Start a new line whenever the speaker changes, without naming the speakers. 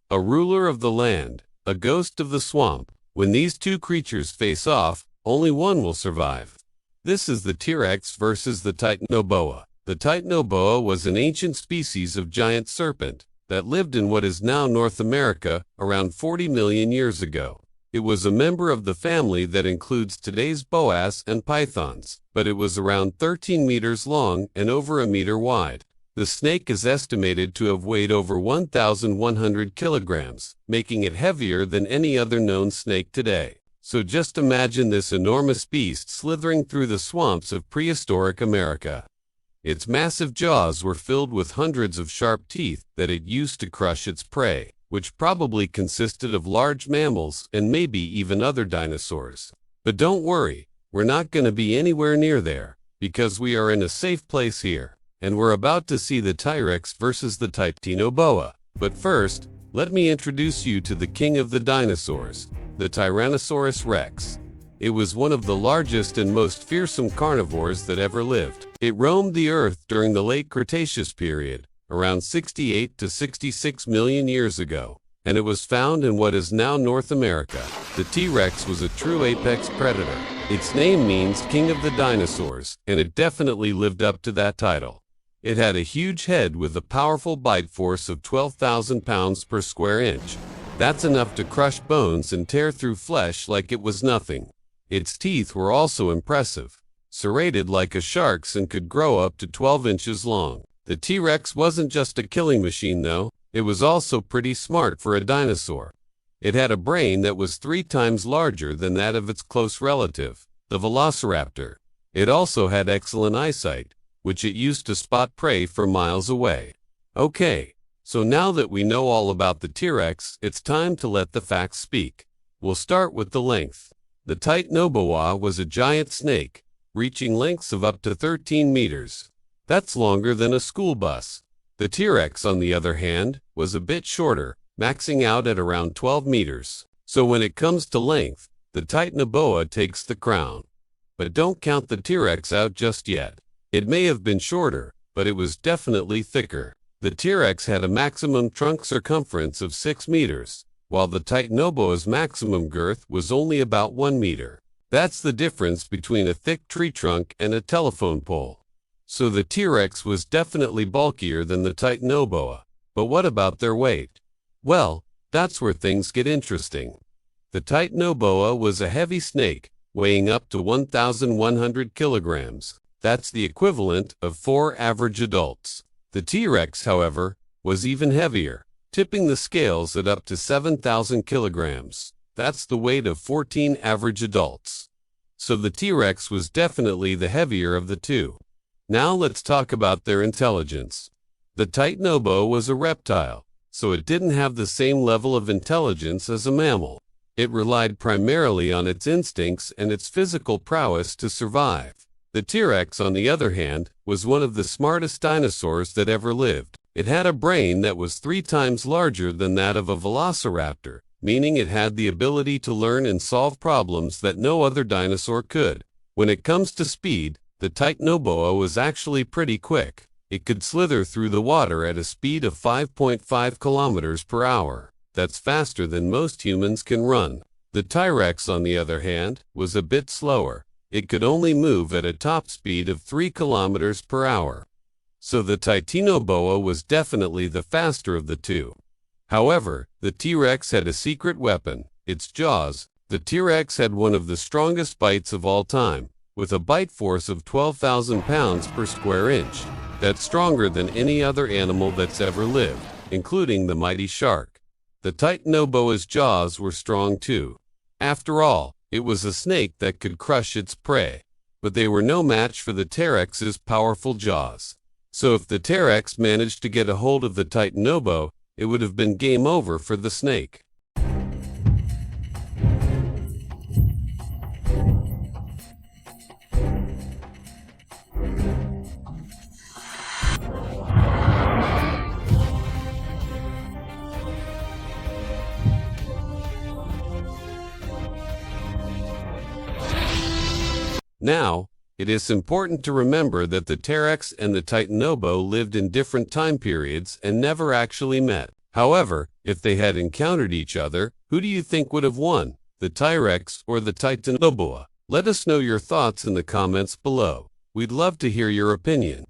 a ruler of the land, a ghost of the swamp. When these two creatures face off, only one will survive. This is the T-Rex versus the Titanoboa. The Titanoboa was an ancient species of giant serpent that lived in what is now North America around 40 million years ago. It was a member of the family that includes today's boas and pythons, but it was around 13 meters long and over a meter wide. The snake is estimated to have weighed over 1,100 kilograms, making it heavier than any other known snake today. So just imagine this enormous beast slithering through the swamps of prehistoric America. Its massive jaws were filled with hundreds of sharp teeth that it used to crush its prey, which probably consisted of large mammals and maybe even other dinosaurs. But don't worry, we're not going to be anywhere near there, because we are in a safe place here, and we're about to see the T-Rex versus the Titanoboa. But first, let me introduce you to the king of the dinosaurs, the Tyrannosaurus Rex. It was one of the largest and most fearsome carnivores that ever lived. It roamed the earth during the late Cretaceous period, around 68 to 66 million years ago, and it was found in what is now North America. The T-Rex was a true apex predator. Its name means king of the dinosaurs, and it definitely lived up to that title. It had a huge head with a powerful bite force of 12,000 pounds per square inch. That's enough to crush bones and tear through flesh like it was nothing. Its teeth were also impressive, serrated like a shark's and could grow up to 12 inches long. The T-Rex wasn't just a killing machine though, it was also pretty smart for a dinosaur. It had a brain that was 3 times larger than that of its close relative, the velociraptor. It also had excellent eyesight, which it used to spot prey from miles away. Okay, so now that we know all about the T-Rex, it's time to let the facts speak. We'll start with the length. The Titanoboa was a giant snake, reaching lengths of up to 13 meters. That's longer than a school bus. The T-Rex, on the other hand, was a bit shorter, maxing out at around 12 meters. So when it comes to length, the Titanoboa takes the crown. But don't count the T-Rex out just yet. It may have been shorter, but it was definitely thicker. The T-Rex had a maximum trunk circumference of 6 meters, while the Titanoboa's maximum girth was only about 1 meter. That's the difference between a thick tree trunk and a telephone pole. So the T-Rex was definitely bulkier than the Titanoboa. But what about their weight? Well, that's where things get interesting. The Titanoboa was a heavy snake, weighing up to 1,100 kilograms. That's the equivalent of 4 average adults. The T-Rex, however, was even heavier, tipping the scales at up to 7,000 kilograms. That's the weight of 14 average adults. So the T-Rex was definitely the heavier of the two. Now let's talk about their intelligence. The Titanoboa was a reptile, so it didn't have the same level of intelligence as a mammal. It relied primarily on its instincts and its physical prowess to survive. The T-Rex, on the other hand, was one of the smartest dinosaurs that ever lived. It had a brain that was 3 times larger than that of a velociraptor, meaning it had the ability to learn and solve problems that no other dinosaur could. When it comes to speed, the Titanoboa was actually pretty quick. It could slither through the water at a speed of 5.5 kilometers per hour. That's faster than most humans can run. The T-Rex, on the other hand, was a bit slower. It could only move at a top speed of 3 kilometers per hour. So the Titanoboa was definitely the faster of the two. However, the T-Rex had a secret weapon, its jaws. The T-Rex had one of the strongest bites of all time, with a bite force of 12,000 pounds per square inch. That's stronger than any other animal that's ever lived, including the mighty shark. The Titanoboa's jaws were strong too. After all, it was a snake that could crush its prey. But they were no match for the T-Rex's powerful jaws. So if the T-Rex managed to get a hold of the Titanoboa, it would have been game over for the snake. Now, it is important to remember that the T-Rex and the Titanoboa lived in different time periods and never actually met. However, if they had encountered each other, who do you think would have won, the T-Rex or the Titanoboa? Let us know your thoughts in the comments below. We'd love to hear your opinion.